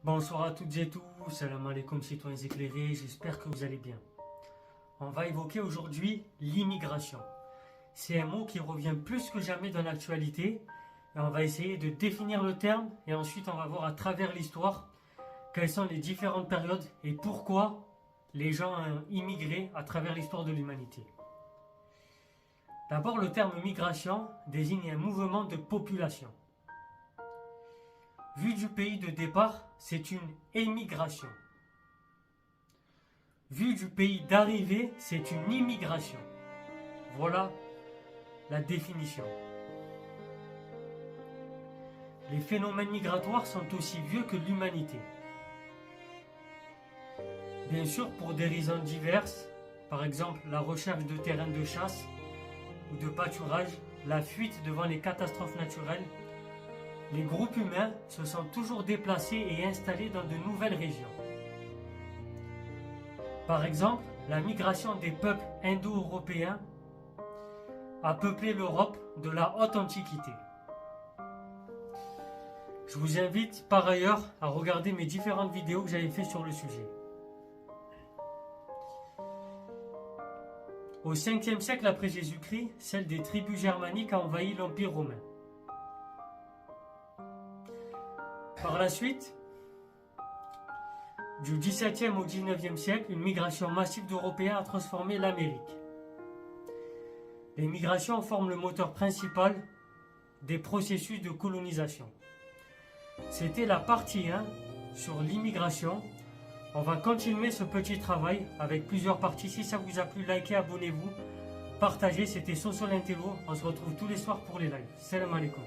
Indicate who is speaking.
Speaker 1: Bonsoir à toutes et tous, salam alaikum citoyens éclairés, j'espère que vous allez bien. On va évoquer aujourd'hui l'immigration. C'est un mot qui revient plus que jamais dans l'actualité et on va essayer de définir le terme et ensuite on va voir à travers l'histoire quelles sont les différentes périodes et pourquoi les gens ont immigré à travers l'histoire de l'humanité. D'abord, le terme migration désigne un mouvement de population. Vu du pays de départ, c'est une émigration. Vu du pays d'arrivée, c'est une immigration. Voilà la définition. Les phénomènes migratoires sont aussi vieux que l'humanité. Bien sûr, pour des raisons diverses, par exemple la recherche de terrains de chasse ou de pâturage, la fuite devant les catastrophes naturelles, les groupes humains se sont toujours déplacés et installés dans de nouvelles régions. Par exemple, la migration des peuples indo-européens a peuplé l'Europe de la haute antiquité. Je vous invite par ailleurs à regarder mes différentes vidéos que j'avais faites sur le sujet. Au 5e siècle après Jésus-Christ, celle des tribus germaniques a envahi l'Empire romain. Par la suite, du 17e au 19e siècle, une migration massive d'Européens a transformé l'Amérique. Les migrations forment le moteur principal des processus de colonisation. C'était la partie 1 sur l'immigration. On va continuer ce petit travail avec plusieurs parties. Si ça vous a plu, likez, abonnez-vous, partagez. C'était Soso l'Intello. On se retrouve tous les soirs pour les lives. Salam alaikum.